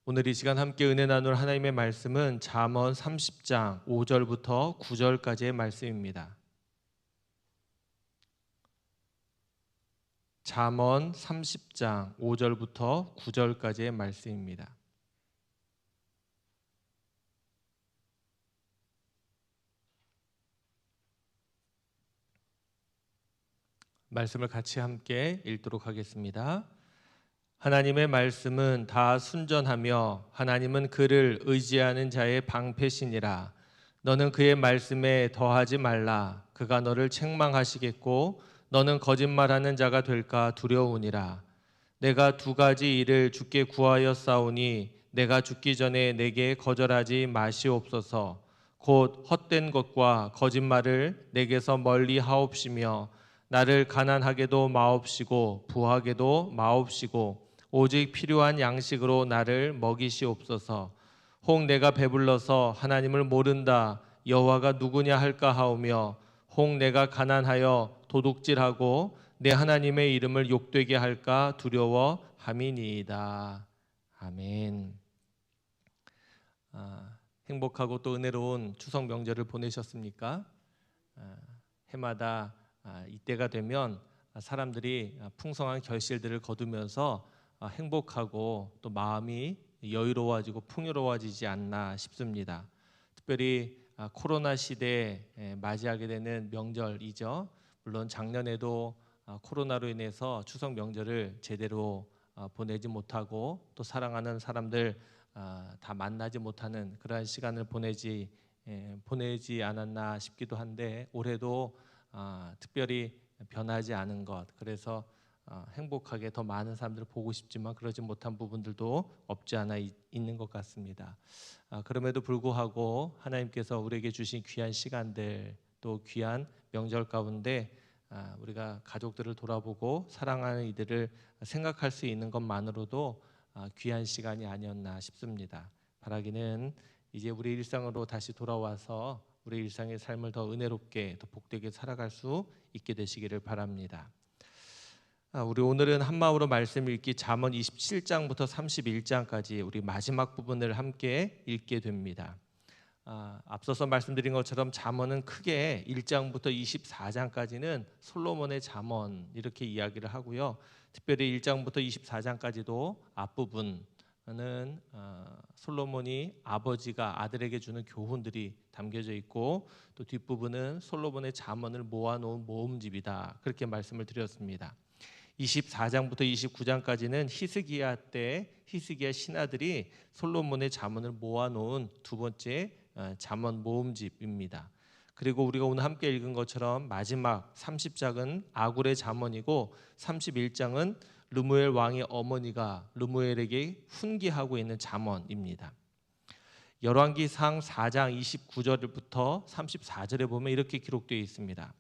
오늘 이 시간 함께 은혜 나눌 하나님의 말씀은 잠언 30장 5절부터 9절까지의 말씀입니다. 잠언 30장 5절부터 9절까지의 말씀입니다. 말씀을 같이 함께 읽도록 하겠습니다. 하나님의 말씀은 다 순전하며 하나님은 그를 의지하는 자의 방패시니라. 너는 그의 말씀에 더하지 말라. 그가 너를 책망하시겠고 너는 거짓말하는 자가 될까 두려우니라. 내가 두 가지 일을 주께 구하였사오니 내가 죽기 전에 내게 거절하지 마시옵소서. 곧 헛된 것과 거짓말을 내게서 멀리 하옵시며 나를 가난하게도 마옵시고 부하게도 마옵시고 오직 필요한 양식으로 나를 먹이시옵소서. 혹 내가 배불러서 하나님을 모른다 여호와가 누구냐 할까 하오며 혹 내가 가난하여 도둑질하고 내 하나님의 이름을 욕되게 할까 두려워함이니이다. 아멘. 행복하고 또 은혜로운 추석 명절을 보내셨습니까? 해마다 이때가 되면 사람들이 풍성한 결실들을 거두면서 행복하고 또 마음이 여유로워지고 풍요로워지지 않나 싶습니다. 특별히 코로나 시대에 맞이하게 되는 명절이죠. 물론 작년에도 코로나로 인해서 추석 명절을 제대로 보내지 못하고 또 사랑하는 사람들 다 만나지 못하는 그러한 시간을 보내지 않았나 싶기도 한데 올해도 특별히 변하지 않은 것, 그래서 행복하게 더 많은 사람들을 보고 싶지만 그러지 못한 부분들도 없지 않아 있는 것 같습니다. 그럼에도 불구하고 하나님께서 우리에게 주신 귀한 시간들 또 귀한 명절 가운데 우리가 가족들을 돌아보고 사랑하는 이들을 생각할 수 있는 것만으로도 귀한 시간이 아니었나 싶습니다. 바라기는 이제 우리 일상으로 다시 돌아와서 우리 일상의 삶을 더 은혜롭게 더 복되게 살아갈 수 있게 되시기를 바랍니다. 우리 오늘은 한마음으로 말씀 읽기 잠언 27장부터 31장까지 우리 마지막 부분을 함께 읽게 됩니다. 앞서서 말씀드린 것처럼 잠언은 크게 1장부터 24장까지는 솔로몬의 잠언 이렇게 이야기를 하고요. 특별히 1장부터 24장까지도 앞부분은 솔로몬이 아버지가 아들에게 주는 교훈들이 담겨져 있고 또 뒷부분은 솔로몬의 잠언을 모아놓은 모음집이다. 그렇게 말씀을 드렸습니다. 24장부터 29장까지는 히스기야 때 히스기야 신하들이 솔로몬의 잠언을 모아놓은 두 번째 잠언 모음집입니다. 그리고 우리가 오늘 함께 읽은 것처럼 마지막 30장은 아굴의 잠언이고 31장은 르무엘 왕의 어머니가 르무엘에게 훈계하고 있는 잠언입니다. 열왕기상 4장 29절부터 34절에 보면 이렇게 기록되어 있습니다.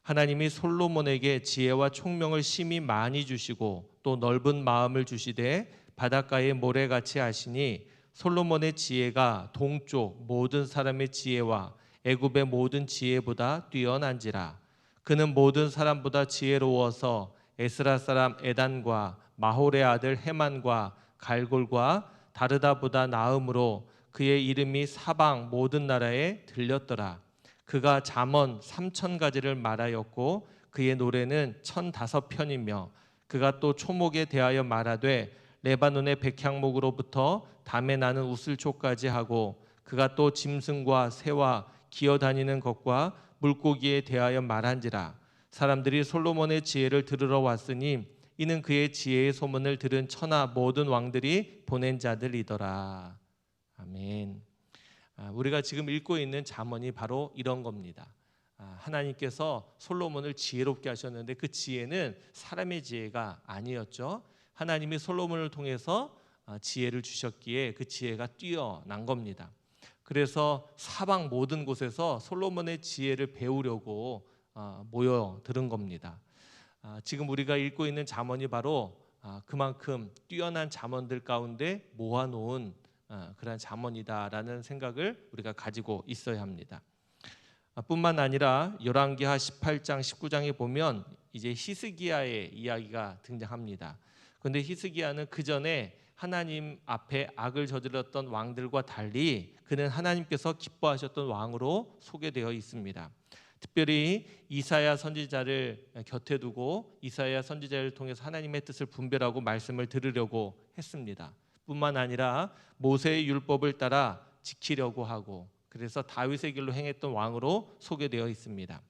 하나님이 솔로몬에게 지혜와 총명을 심히 많이 주시고 또 넓은 마음을 주시되 바닷가의 모래같이 하시니 솔로몬의 지혜가 동쪽 모든 사람의 지혜와 애굽의 모든 지혜보다 뛰어난지라. 그는 모든 사람보다 지혜로워서 에스라 사람 에단과 마홀의 아들 헤만과 갈골과 다르다보다 나음으로 그의 이름이 사방 모든 나라에 들렸더라. 그가 잠언 3,000가지를 말하였고 그의 노래는 1,005편이며 그가 또 초목에 대하여 말하되 레바논의 백향목으로부터 담에 나는 우슬초까지 하고 그가 또 짐승과 새와 기어다니는 것과 물고기에 대하여 말한지라. 사람들이 솔로몬의 지혜를 들으러 왔으니 이는 그의 지혜의 소문을 들은 천하 모든 왕들이 보낸 자들이더라. 아멘. 우리가 지금 읽고 있는 잠언이 바로 이런 겁니다. 하나님께서 솔로몬을 지혜롭게 하셨는데 그 지혜는 사람의 지혜가 아니었죠. 하나님이 솔로몬을 통해서 지혜를 주셨기에 그 지혜가 뛰어난 겁니다. 그래서 사방 모든 곳에서 솔로몬의 지혜를 배우려고 모여들은 겁니다. 지금 우리가 읽고 있는 잠언이 바로 그만큼 뛰어난 잠언들 가운데 모아놓은 그런 잠언이다라는 생각을 우리가 가지고 있어야 합니다. 뿐만 아니라 열왕기하 18장 19장에 보면 이제 히스기야의 이야기가 등장합니다. 그런데 히스기야는 그 전에 하나님 앞에 악을 저질렀던 왕들과 달리 그는 하나님께서 기뻐하셨던 왕으로 소개되어 있습니다. 특별히 이사야 선지자를 곁에 두고 이사야 선지자를 통해서 하나님의 뜻을 분별하고 말씀을 들으려고 했습니다. 뿐만 아니라 모세의 율법을 따라 지키려고 하고, 그래서 다윗의 길로 행했던 왕으로 소개되어 있습니다.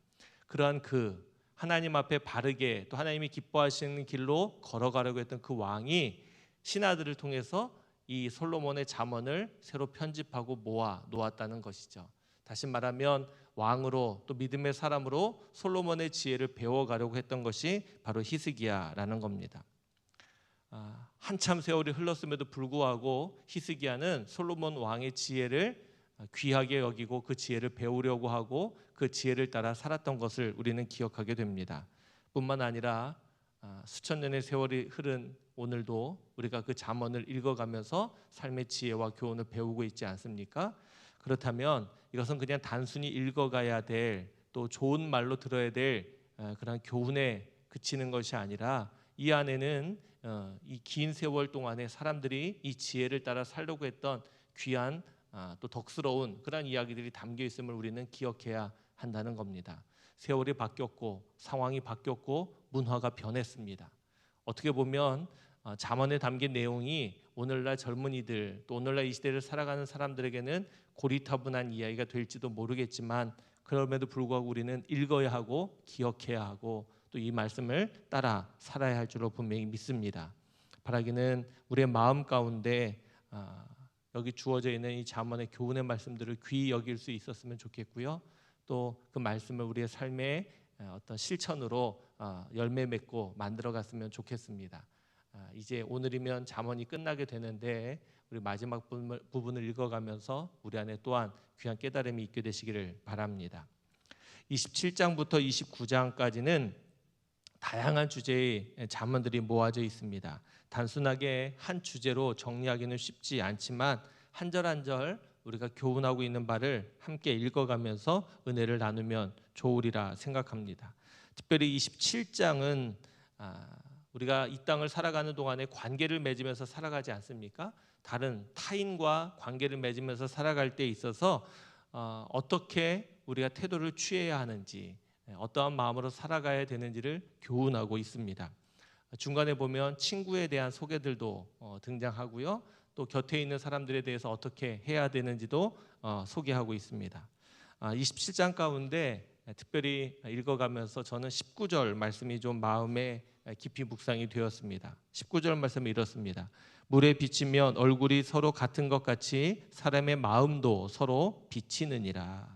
그러한 그 하나님 앞에 바르게 또 하나님이 기뻐하시는 길로 걸어가려고 했던 그 왕이 신하들을 통해서 이 솔로몬의 잠언을 새로 편집하고 모아 놓았다는 것이죠. 다시 말하면 왕으로 또 믿음의 사람으로 솔로몬의 지혜를 배워가려고 했던 것이 바로 히스기야라는 겁니다. 한참 세월이 흘렀음에도 불구하고 히스기야는 솔로몬 왕의 지혜를 귀하게 여기고 그 지혜를 배우려고 하고 그 지혜를 따라 살았던 것을 우리는 기억하게 됩니다. 뿐만 아니라 수천 년의 세월이 흐른 오늘도 우리가 그 잠언을 읽어가면서 삶의 지혜와 교훈을 배우고 있지 않습니까? 그렇다면 이것은 그냥 단순히 읽어가야 될, 또 좋은 말로 들어야 될 그런 교훈에 그치는 것이 아니라 이 안에는 이 긴 세월 동안에 사람들이 이 지혜를 따라 살려고 했던 귀한 또 덕스러운 그런 이야기들이 담겨 있음을 우리는 기억해야 한다는 겁니다. 세월이 바뀌었고 상황이 바뀌었고 문화가 변했습니다. 어떻게 보면 잠언에 담긴 내용이 오늘날 젊은이들 또 오늘날 이 시대를 살아가는 사람들에게는 고리타분한 이야기가 될지도 모르겠지만, 그럼에도 불구하고 우리는 읽어야 하고 기억해야 하고 또 이 말씀을 따라 살아야 할 줄로 분명히 믿습니다. 바라기는 우리의 마음 가운데 여기 주어져 있는 이 잠언의 교훈의 말씀들을 귀히 여길 수 있었으면 좋겠고요. 또 그 말씀을 우리의 삶의 어떤 실천으로 열매 맺고 만들어 갔으면 좋겠습니다. 이제 오늘이면 잠언이 끝나게 되는데 우리 마지막 부분을 읽어가면서 우리 안에 또한 귀한 깨달음이 있게 되시기를 바랍니다. 27장부터 29장까지는 다양한 주제의 잠언들이 모아져 있습니다. 단순하게 한 주제로 정리하기는 쉽지 않지만 한 절 한 절 우리가 교훈하고 있는 바를 함께 읽어가면서 은혜를 나누면 좋으리라 생각합니다. 특별히 27장은 우리가 이 땅을 살아가는 동안에 관계를 맺으면서 살아가지 않습니까? 다른 타인과 관계를 맺으면서 살아갈 때 있어서 어떻게 우리가 태도를 취해야 하는지, 어떠한 마음으로 살아가야 되는지를 교훈하고 있습니다. 중간에 보면 친구에 대한 소개들도 등장하고요. 또 곁에 있는 사람들에 대해서 어떻게 해야 되는지도 소개하고 있습니다. 27장 가운데 특별히 읽어가면서 저는 19절 말씀이 좀 마음에 깊이 묵상이 되었습니다. 19절 말씀이 이렇습니다. 물에 비치면 얼굴이 서로 같은 것 같이 사람의 마음도 서로 비치느니라.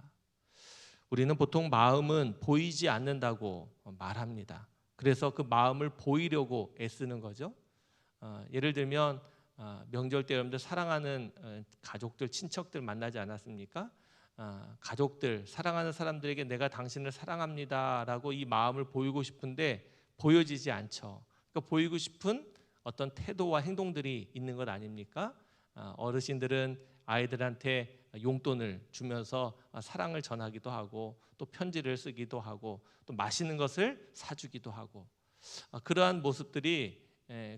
우리는 보통 마음은 보이지 않는다고 말합니다. 그래서 그 마음을 보이려고 애쓰는 거죠. 예를 들면 명절 때 여러분들 사랑하는 가족들, 친척들 만나지 않았습니까? 가족들, 사랑하는 사람들에게 내가 당신을 사랑합니다라고 이 마음을 보이고 싶은데 보여지지 않죠. 그러니까 보이고 싶은 어떤 태도와 행동들이 있는 것 아닙니까? 어르신들은 아이들한테 용돈을 주면서 사랑을 전하기도 하고 또 편지를 쓰기도 하고 또 맛있는 것을 사주기도 하고, 그러한 모습들이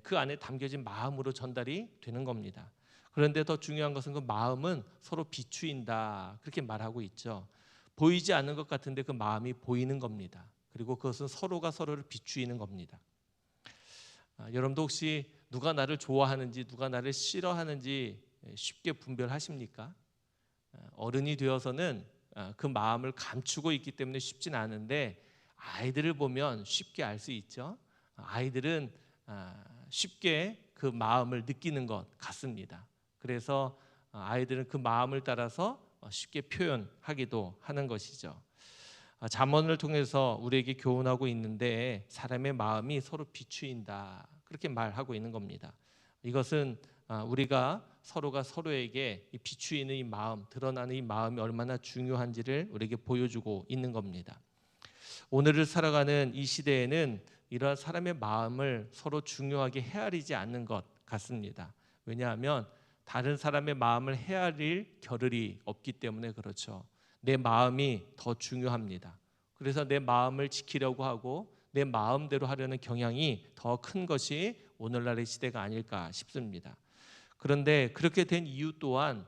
그 안에 담겨진 마음으로 전달이 되는 겁니다. 그런데 더 중요한 것은 그 마음은 서로 비추인다, 그렇게 말하고 있죠. 보이지 않는 것 같은데 그 마음이 보이는 겁니다. 그리고 그것은 서로가 서로를 비추이는 겁니다. 여러분도 혹시 누가 나를 좋아하는지 누가 나를 싫어하는지 쉽게 분별하십니까? 어른이 되어서는 그 마음을 감추고 있기 때문에 쉽진 않은데 아이들을 보면 쉽게 알 수 있죠. 아이들은 쉽게 그 마음을 느끼는 것 같습니다. 그래서 아이들은 그 마음을 따라서 쉽게 표현하기도 하는 것이죠. 잠언을 통해서 우리에게 교훈하고 있는데 사람의 마음이 서로 비추인다, 그렇게 말하고 있는 겁니다. 이것은 우리가 서로가 서로에게 비추이는 이 마음, 드러나는 이 마음이 얼마나 중요한지를 우리에게 보여주고 있는 겁니다. 오늘을 살아가는 이 시대에는 이러한 사람의 마음을 서로 중요하게 헤아리지 않는 것 같습니다. 왜냐하면 다른 사람의 마음을 헤아릴 겨를이 없기 때문에 그렇죠. 내 마음이 더 중요합니다. 그래서 내 마음을 지키려고 하고 내 마음대로 하려는 경향이 더 큰 것이 오늘날의 시대가 아닐까 싶습니다. 그런데 그렇게 된 이유 또한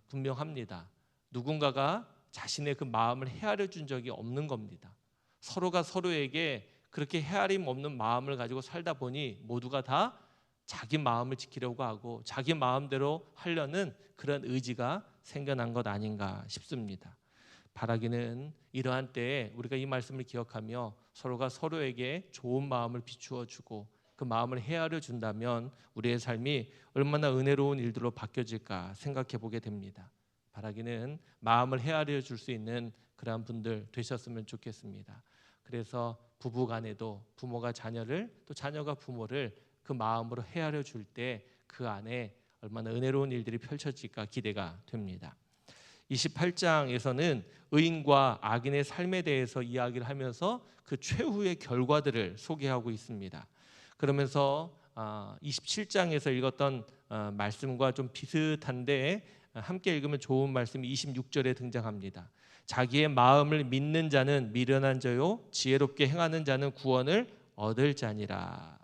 분명합니다. 누군가가 자신의 그 마음을 헤아려 준 적이 없는 겁니다. 서로가 서로에게 그렇게 헤아림 없는 마음을 가지고 살다 보니 모두가 다 자기 마음을 지키려고 하고 자기 마음대로 하려는 그런 의지가 생겨난 것 아닌가 싶습니다. 바라기는 이러한 때에 우리가 이 말씀을 기억하며 서로가 서로에게 좋은 마음을 비추어 주고 그 마음을 헤아려 준다면 우리의 삶이 얼마나 은혜로운 일들로 바뀌어질까 생각해 보게 됩니다. 바라기는 마음을 헤아려 줄 수 있는 그러한 분들 되셨으면 좋겠습니다. 그래서 부부 간에도 부모가 자녀를 또 자녀가 부모를 그 마음으로 헤아려 줄 때 그 안에 얼마나 은혜로운 일들이 펼쳐질까 기대가 됩니다. 28장에서는 의인과 악인의 삶에 대해서 이야기를 하면서 그 최후의 결과들을 소개하고 있습니다. 그러면서 27장에서 읽었던 말씀과 좀 비슷한데 함께 읽으면 좋은 말씀이 26절에 등장합니다. 자기의 마음을 믿는 자는 미련한 자요 지혜롭게 행하는 자는 구원을 얻을 자니라.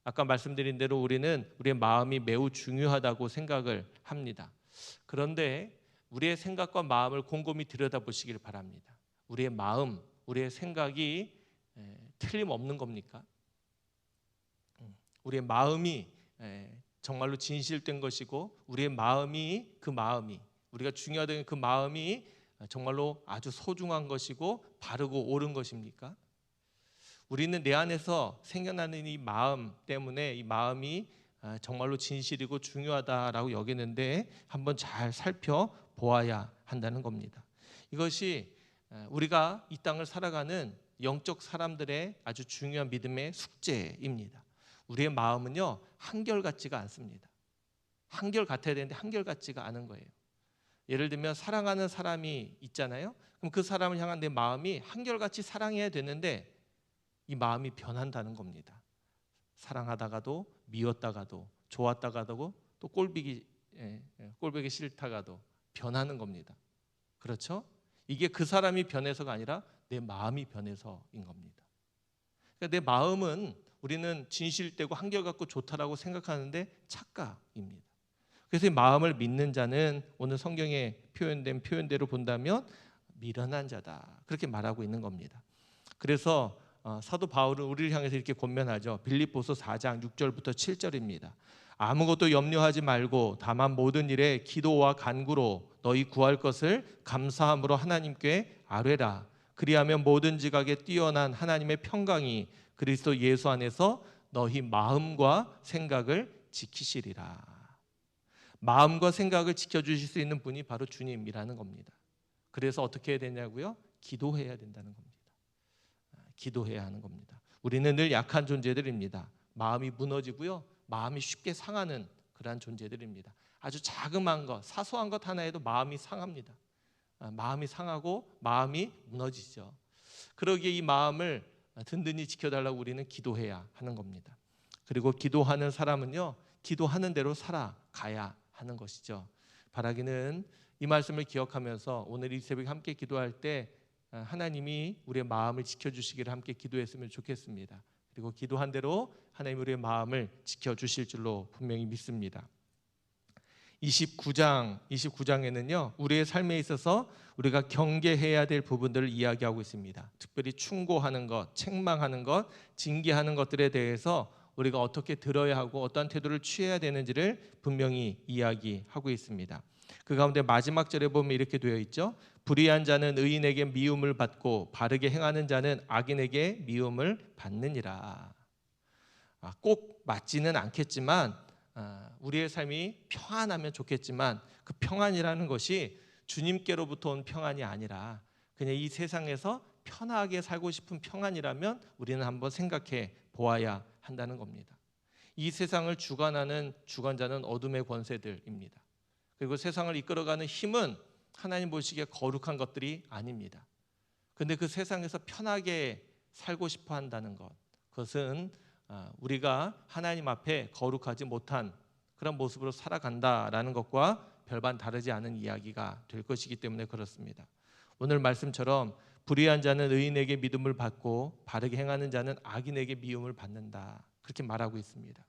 아까 말씀드린 대로 우리는 우리의 마음이 매우 중요하다고 생각을 합니다. 그런데 우리의 생각과 마음을 곰곰이 들여다보시길 바랍니다. 우리의 마음, 우리의 생각이 틀림없는 겁니까? 우리의 마음이 정말로 진실된 것이고 우리의 마음이 우리가 중요하다는 그 마음이 정말로 아주 소중한 것이고 바르고 옳은 것입니까? 우리는 내 안에서 생겨나는 이 마음 때문에 이 마음이 정말로 진실이고 중요하다라고 여기는데 한번 잘 살펴보아야 한다는 겁니다. 이것이 우리가 이 땅을 살아가는 영적 사람들의 아주 중요한 믿음의 숙제입니다. 우리의 마음은요 한결같지가 않습니다. 한결같아야 되는데 한결같지가 않은 거예요. 예를 들면 사랑하는 사람이 있잖아요. 그럼 그 사람을 향한 내 마음이 한결같이 사랑해야 되는데 이 마음이 변한다는 겁니다. 사랑하다가도 미웠다가도 좋았다가도 또 꼴보기 싫다가도 변하는 겁니다. 그렇죠? 이게 그 사람이 변해서가 아니라 내 마음이 변해서인 겁니다. 그러니까 내 마음은 우리는 진실되고 한결같고 좋다라고 생각하는데 착각입니다. 그래서 이 마음을 믿는 자는 오늘 성경에 표현된 표현대로 본다면 미련한 자다 그렇게 말하고 있는 겁니다. 그래서 사도 바울은 우리를 향해서 이렇게 권면하죠. 빌립보서 4장 6절부터 7절입니다. 아무것도 염려하지 말고 다만 모든 일에 기도와 간구로 너희 구할 것을 감사함으로 하나님께 아뢰라. 그리하면 모든 지각에 뛰어난 하나님의 평강이 그리스도 예수 안에서 너희 마음과 생각을 지키시리라. 마음과 생각을 지켜주실 수 있는 분이 바로 주님이라는 겁니다. 그래서 어떻게 해야 되냐고요? 기도해야 된다는 겁니다. 기도해야 하는 겁니다. 우리는 늘 약한 존재들입니다. 마음이 무너지고요. 마음이 쉽게 상하는 그러한 존재들입니다. 아주 자그마한 것, 사소한 것 하나에도 마음이 상합니다. 마음이 상하고 마음이 무너지죠. 그러기에 이 마음을 든든히 지켜달라고 우리는 기도해야 하는 겁니다. 그리고 기도하는 사람은요, 기도하는 대로 살아가야 하는 것이죠. 바라기는 이 말씀을 기억하면서 오늘 이 새벽에 함께 기도할 때 하나님이 우리의 마음을 지켜주시기를 함께 기도했으면 좋겠습니다. 그리고 기도한 대로 하나님 우리의 마음을 지켜주실 줄로 분명히 믿습니다. 29장에는요 우리의 삶에 있어서 우리가 경계해야 될 부분들을 이야기하고 있습니다. 특별히 충고하는 것, 책망하는 것, 징계하는 것들에 대해서 우리가 어떻게 들어야 하고 어떠한 태도를 취해야 되는지를 분명히 이야기하고 있습니다. 그 가운데 마지막 절에 보면 이렇게 되어 있죠. 불의한 자는 의인에게 미움을 받고 바르게 행하는 자는 악인에게 미움을 받느니라. 꼭 맞지는 않겠지만 우리의 삶이 평안하면 좋겠지만 그 평안이라는 것이 주님께로부터 온 평안이 아니라 그냥 이 세상에서 편하게 살고 싶은 평안이라면 우리는 한번 생각해 보아야 한다는 겁니다. 이 세상을 주관하는 주관자는 어둠의 권세들입니다. 그리고 세상을 이끌어가는 힘은 하나님 보시기에 거룩한 것들이 아닙니다. 그런데 그 세상에서 편하게 살고 싶어 한다는 것, 그것은 우리가 하나님 앞에 거룩하지 못한 그런 모습으로 살아간다라는 것과 별반 다르지 않은 이야기가 될 것이기 때문에 그렇습니다. 오늘 말씀처럼 불의한 자는 의인에게 믿음을 받고 바르게 행하는 자는 악인에게 미움을 받는다 그렇게 말하고 있습니다.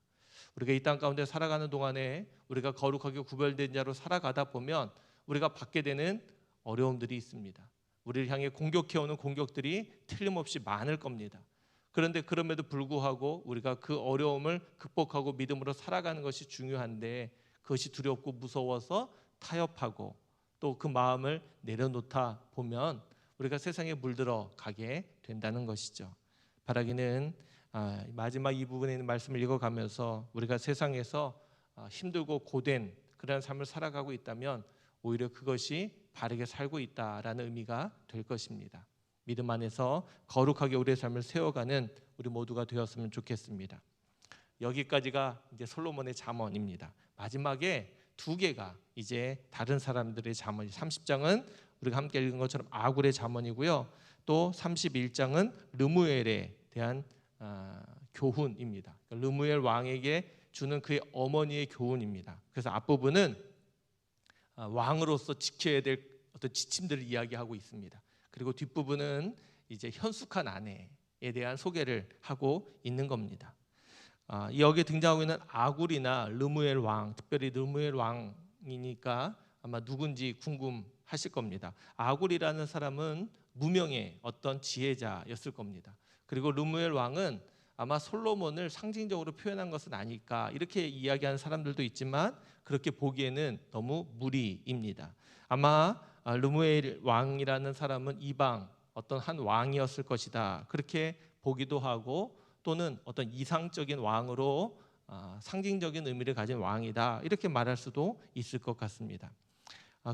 우리가 이 땅 가운데 살아가는 동안에 우리가 거룩하게 구별된 자로 살아가다 보면 우리가 받게 되는 어려움들이 있습니다. 우리를 향해 공격해오는 공격들이 틀림없이 많을 겁니다. 그런데 그럼에도 불구하고 우리가 그 어려움을 극복하고 믿음으로 살아가는 것이 중요한데, 그것이 두렵고 무서워서 타협하고 또 그 마음을 내려놓다 보면 우리가 세상에 물들어 가게 된다는 것이죠. 바라기는 마지막 이 부분에 있는 말씀을 읽어가면서 우리가 세상에서 힘들고 고된 그런 삶을 살아가고 있다면 오히려 그것이 바르게 살고 있다라는 의미가 될 것입니다. 믿음 안에서 거룩하게 우리의 삶을 세워가는 우리 모두가 되었으면 좋겠습니다. 여기까지가 이제 솔로몬의 잠언입니다. 마지막에 두 개가 이제 다른 사람들의 잠언이, 30장은 우리가 함께 읽은 것처럼 아굴의 잠언이고요. 또 31장은 르무엘에 대한 교훈입니다. 르무엘 왕에게 주는 그의 어머니의 교훈입니다. 그래서 앞부분은 왕으로서 지켜야 될 어떤 지침들을 이야기하고 있습니다. 그리고 뒷부분은 이제 현숙한 아내에 대한 소개를 하고 있는 겁니다. 여기에 등장하고 있는 아굴이나 르무엘 왕, 특별히 르무엘 왕이니까 아마 누군지 궁금하실 겁니다. 아굴이라는 사람은 무명의 어떤 지혜자였을 겁니다. 그리고 르무엘 왕은 아마 솔로몬을 상징적으로 표현한 것은 아닐까 이렇게 이야기하는 사람들도 있지만 그렇게 보기에는 너무 무리입니다. 아마 르무엘 왕이라는 사람은 이방 어떤 한 왕이었을 것이다 그렇게 보기도 하고, 또는 어떤 이상적인 왕으로 상징적인 의미를 가진 왕이다 이렇게 말할 수도 있을 것 같습니다.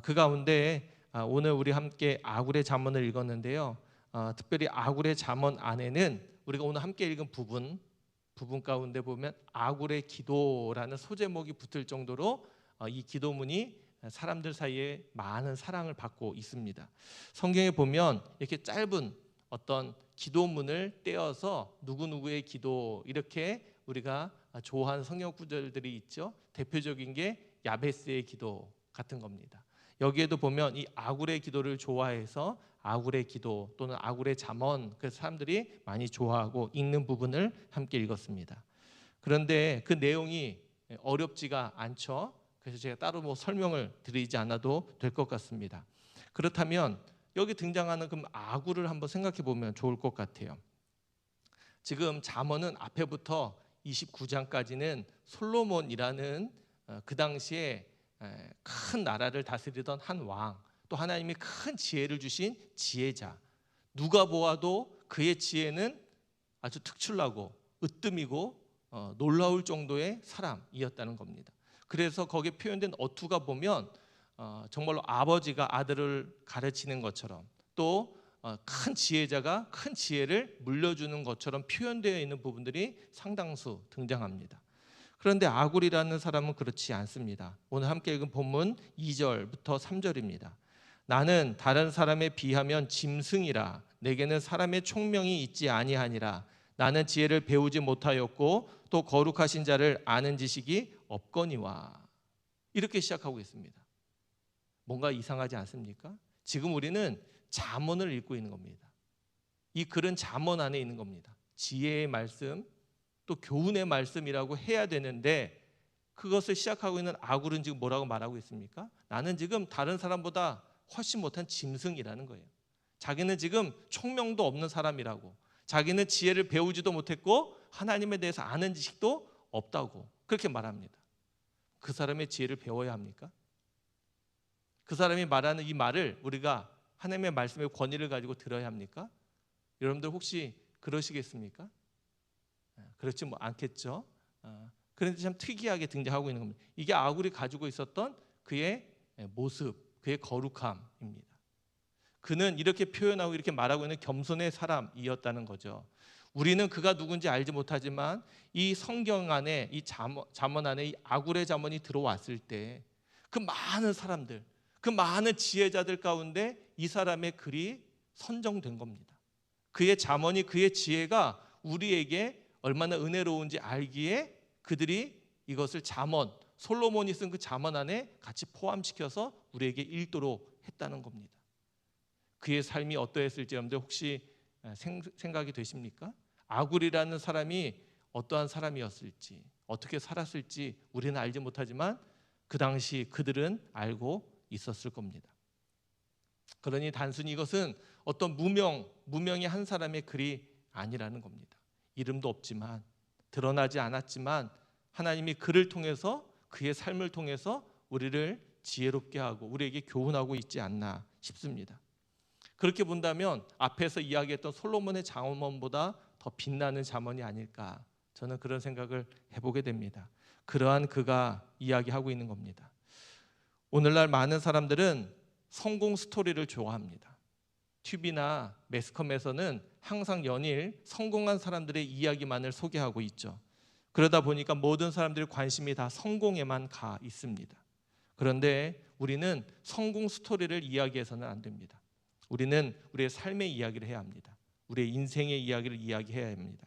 그 가운데 오늘 우리 함께 아굴의 잠언을 읽었는데요. 특별히 아굴의 잠언 안에는 우리가 오늘 함께 읽은 부분 가운데 보면 아굴의 기도라는 소제목이 붙을 정도로 이 기도문이 사람들 사이에 많은 사랑을 받고 있습니다. 성경에 보면 이렇게 짧은 어떤 기도문을 떼어서 누구누구의 기도 이렇게 우리가 좋아하는 성경 구절들이 있죠. 대표적인 게 야베스의 기도 같은 겁니다. 여기에도 보면 이 아굴의 기도를 좋아해서 아굴의 기도 또는 아굴의 잠언, 그래서 사람들이 많이 좋아하고 읽는 부분을 함께 읽었습니다. 그런데 그 내용이 어렵지가 않죠. 그래서 제가 따로 설명을 드리지 않아도 될 것 같습니다. 그렇다면 여기 등장하는 그 아굴을 한번 생각해 보면 좋을 것 같아요. 지금 잠언은 앞에부터 29장까지는 솔로몬이라는 그 당시에 큰 나라를 다스리던 한 왕, 또 하나님이 큰 지혜를 주신 지혜자, 누가 보아도 그의 지혜는 아주 특출나고 으뜸이고 놀라울 정도의 사람이었다는 겁니다. 그래서 거기에 표현된 어투가 보면 정말로 아버지가 아들을 가르치는 것처럼, 또 큰 지혜자가 큰 지혜를 물려주는 것처럼 표현되어 있는 부분들이 상당수 등장합니다. 그런데 아굴이라는 사람은 그렇지 않습니다. 오늘 함께 읽은 본문 2절부터 3절입니다. 나는 다른 사람에 비하면 짐승이라, 내게는 사람의 총명이 있지 아니하니라. 나는 지혜를 배우지 못하였고 또 거룩하신 자를 아는 지식이 없거니와. 이렇게 시작하고 있습니다. 뭔가 이상하지 않습니까? 지금 우리는 잠언을 읽고 있는 겁니다. 이 글은 잠언 안에 있는 겁니다. 지혜의 말씀, 또 교훈의 말씀이라고 해야 되는데 그것을 시작하고 있는 아굴은 지금 뭐라고 말하고 있습니까? 나는 지금 다른 사람보다 훨씬 못한 짐승이라는 거예요. 자기는 지금 총명도 없는 사람이라고, 자기는 지혜를 배우지도 못했고 하나님에 대해서 아는 지식도 없다고 그렇게 말합니다. 그 사람의 지혜를 배워야 합니까? 그 사람이 말하는 이 말을 우리가 하나님의 말씀의 권위를 가지고 들어야 합니까? 여러분들 혹시 그러시겠습니까? 그렇지 않겠죠. 그런데 참 특이하게 등장하고 있는 겁니다. 이게 아굴이 가지고 있었던 그의 모습, 그의 거룩함입니다. 그는 이렇게 표현하고 이렇게 말하고 있는 겸손의 사람이었다는 거죠. 우리는 그가 누군지 알지 못하지만 이 성경 안에, 이 잠언 안에 이 아굴의 잠언이 들어왔을 때 그 많은 사람들, 그 많은 지혜자들 가운데 이 사람의 글이 선정된 겁니다. 그의 잠언이, 그의 지혜가 우리에게 얼마나 은혜로운지 알기에 그들이 이것을 잠언, 솔로몬이 쓴 그 잠언 안에 같이 포함시켜서 우리에게 읽도록 했다는 겁니다. 그의 삶이 어떠했을지 여러분들 혹시 생각이 되십니까? 아굴이라는 사람이 어떠한 사람이었을지, 어떻게 살았을지 우리는 알지 못하지만 그 당시 그들은 알고 있었을 겁니다. 그러니 단순히 이것은 어떤 무명의 한 사람의 글이 아니라는 겁니다. 이름도 없지만, 드러나지 않았지만 하나님이 그를 통해서, 그의 삶을 통해서 우리를 지혜롭게 하고 우리에게 교훈하고 있지 않나 싶습니다. 그렇게 본다면 앞에서 이야기했던 솔로몬의 잠언보다 더 빛나는 잠언이 아닐까, 저는 그런 생각을 해보게 됩니다. 그러한 그가 이야기하고 있는 겁니다. 오늘날 많은 사람들은 성공 스토리를 좋아합니다. TV나 매스컴에서는 항상 연일 성공한 사람들의 이야기만을 소개하고 있죠. 그러다 보니까 모든 사람들의 관심이 다 성공에만 가 있습니다. 그런데 우리는 성공 스토리를 이야기해서는 안 됩니다. 우리는 우리의 삶의 이야기를 해야 합니다. 우리의 인생의 이야기를 이야기해야 합니다.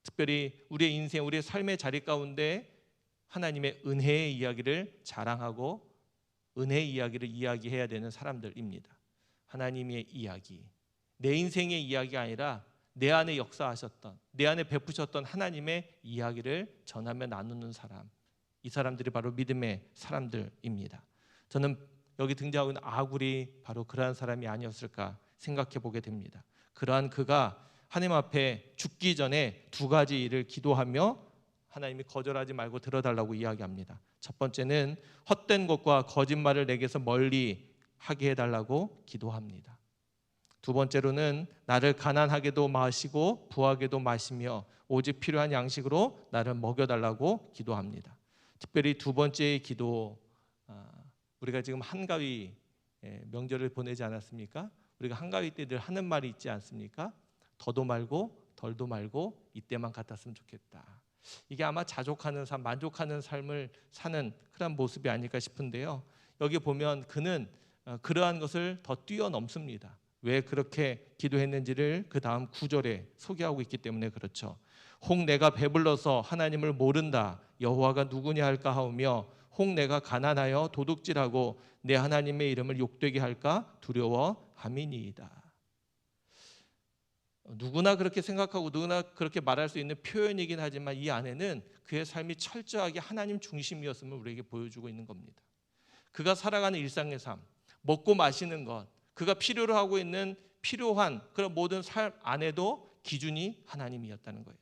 특별히 우리의 인생, 우리의 삶의 자리 가운데 하나님의 은혜의 이야기를 자랑하고 은혜의 이야기를 이야기해야 되는 사람들입니다. 하나님의 이야기, 내 인생의 이야기가 아니라 내 안에 역사하셨던, 내 안에 베푸셨던 하나님의 이야기를 전하며 나누는 사람, 이 사람들이 바로 믿음의 사람들입니다. 저는 여기 등장하고 있는 아굴이 바로 그러한 사람이 아니었을까 생각해 보게 됩니다. 그러한 그가 하나님 앞에 죽기 전에 두 가지 일을 기도하며 하나님이 거절하지 말고 들어달라고 이야기합니다. 첫 번째는 헛된 것과 거짓말을 내게서 멀리 하게 해달라고 기도합니다. 두 번째로는 나를 가난하게도 마시고 부하게도 마시며 오직 필요한 양식으로 나를 먹여달라고 기도합니다. 특별히 두 번째의 기도, 우리가 지금 한가위 명절을 보내지 않았습니까? 우리가 한가위 때 늘 하는 말이 있지 않습니까? 더도 말고 덜도 말고 이때만 같았으면 좋겠다. 이게 아마 자족하는 삶, 만족하는 삶을 사는 그런 모습이 아닐까 싶은데요. 여기 보면 그는 그러한 것을 더 뛰어넘습니다. 왜 그렇게 기도했는지를 그 다음 9절에 소개하고 있기 때문에 그렇죠. 혹 내가 배불러서 하나님을 모른다, 여호와가 누구냐 할까 하오며 혹 내가 가난하여 도둑질하고 내 하나님의 이름을 욕되게 할까 두려워함이니이다. 누구나 그렇게 생각하고 누구나 그렇게 말할 수 있는 표현이긴 하지만 이 안에는 그의 삶이 철저하게 하나님 중심이었음을 우리에게 보여주고 있는 겁니다. 그가 살아가는 일상의 삶, 먹고 마시는 것, 그가 필요로 하고 있는 필요한 그런 모든 삶 안에도 기준이 하나님이었다는 거예요.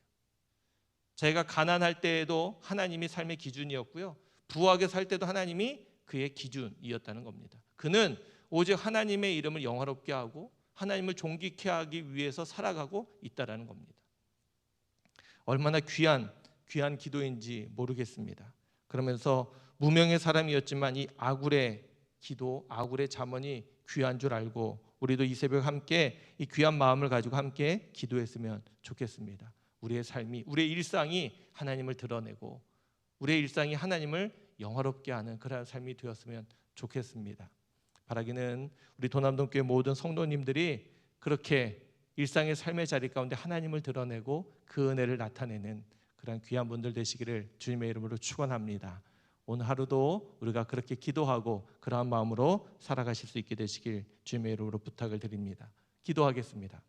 자기가 가난할 때에도 하나님이 삶의 기준이었고요, 부하게 살 때도 하나님이 그의 기준이었다는 겁니다. 그는 오직 하나님의 이름을 영화롭게 하고 하나님을 존귀케 하기 위해서 살아가고 있다는 겁니다. 얼마나 귀한 기도인지 모르겠습니다. 그러면서 무명의 사람이었지만 이 아굴의 기도, 아굴의 잠언이 귀한 줄 알고 우리도 이 새벽 함께 이 귀한 마음을 가지고 함께 기도했으면 좋겠습니다. 우리의 삶이, 우리의 일상이 하나님을 드러내고 우리의 일상이 하나님을 영화롭게 하는 그런 삶이 되었으면 좋겠습니다. 바라기는 우리 도남동교회 모든 성도님들이 그렇게 일상의 삶의 자리 가운데 하나님을 드러내고 그 은혜를 나타내는 그런 귀한 분들 되시기를 주님의 이름으로 축원합니다. 오늘 하루도 우리가 그렇게 기도하고 그러한 마음으로 살아가실 수 있게 되시길 주님의 이름으로 부탁을 드립니다. 기도하겠습니다.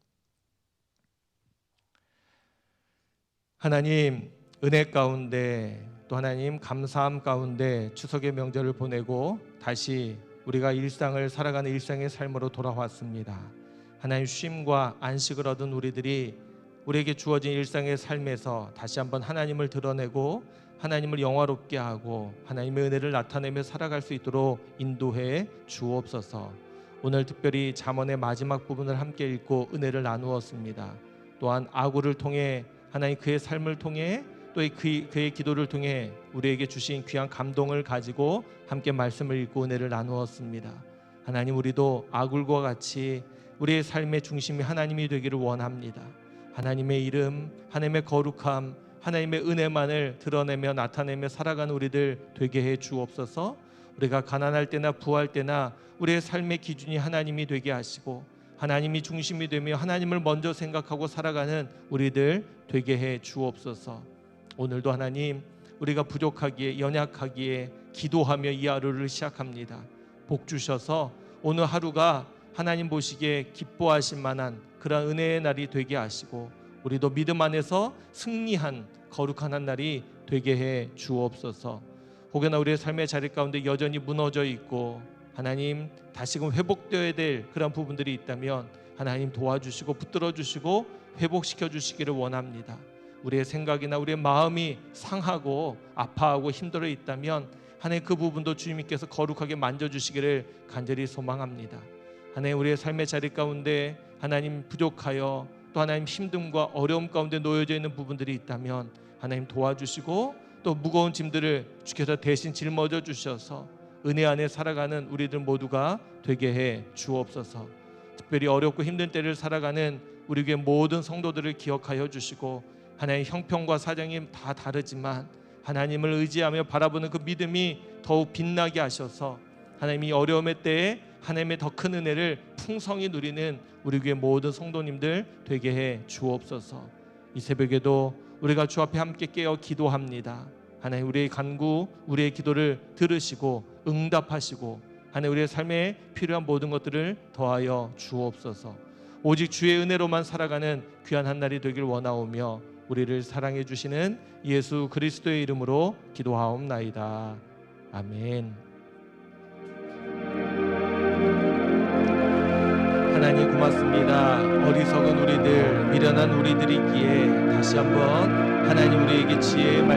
하나님, 은혜 가운데 또 하나님 감사함 가운데 추석의 명절을 보내고 다시 우리가 일상을 살아가는 일상의 삶으로 돌아왔습니다. 하나님, 쉼과 안식을 얻은 우리들이 우리에게 주어진 일상의 삶에서 다시 한번 하나님을 드러내고 하나님을 영화롭게 하고 하나님의 은혜를 나타내며 살아갈 수 있도록 인도해 주옵소서. 오늘 특별히 잠언의 마지막 부분을 함께 읽고 은혜를 나누었습니다. 또한 아굴을 통해 하나님 그의 삶을 통해 또 그의 기도를 통해 우리에게 주신 귀한 감동을 가지고 함께 말씀을 읽고 은혜를 나누었습니다. 하나님, 우리도 아굴과 같이 우리의 삶의 중심이 하나님이 되기를 원합니다. 하나님의 이름, 하나님의 거룩함, 하나님의 은혜만을 드러내며 나타내며 살아가는 우리들 되게 해 주옵소서. 우리가 가난할 때나 부할 때나 우리의 삶의 기준이 하나님이 되게 하시고 하나님이 중심이 되며 하나님을 먼저 생각하고 살아가는 우리들 되게 해 주옵소서. 오늘도 하나님, 우리가 부족하기에 연약하기에 기도하며 이 하루를 시작합니다. 복 주셔서 오늘 하루가 하나님 보시기에 기뻐하실 만한 그런 은혜의 날이 되게 하시고 우리도 믿음 안에서 승리한 거룩한 한 날이 되게 해 주옵소서. 혹여나 우리의 삶의 자리 가운데 여전히 무너져 있고 하나님 다시금 회복되어야 될 그런 부분들이 있다면 하나님 도와주시고 붙들어 주시고 회복시켜 주시기를 원합니다. 우리의 생각이나 우리의 마음이 상하고 아파하고 힘들어 있다면 하나님 그 부분도 주님께서 거룩하게 만져주시기를 간절히 소망합니다. 하나님 우리의 삶의 자리 가운데 하나님 부족하여 또 하나님 힘듦과 어려움 가운데 놓여져 있는 부분들이 있다면 하나님 도와주시고 또 무거운 짐들을 주께서 대신 짊어져 주셔서 은혜 안에 살아가는 우리들 모두가 되게 해 주옵소서. 특별히 어렵고 힘든 때를 살아가는 우리 교회 모든 성도들을 기억하여 주시고 하나님 형편과 사정이 다 다르지만 하나님을 의지하며 바라보는 그 믿음이 더욱 빛나게 하셔서 하나님이 어려움의 때에 하나님의 더 큰 은혜를 풍성히 누리는 우리 교회 모든 성도님들 되게 해 주옵소서. 이 새벽에도 우리가 주 앞에 함께 깨어 기도합니다. 하나님 우리의 간구, 우리의 기도를 들으시고 응답하시고 하나님 우리의 삶에 필요한 모든 것들을 더하여 주옵소서. 오직 주의 은혜로만 살아가는 귀한 한 날이 되길 원하오며 우리를 사랑해 주시는 예수 그리스도의 이름으로 기도하옵나이다. 아멘. 하나님 고맙습니다. 어리석은 우리들, 미련한 우리들이기에 다시 한번 하나님 우리에게 지혜의 말씀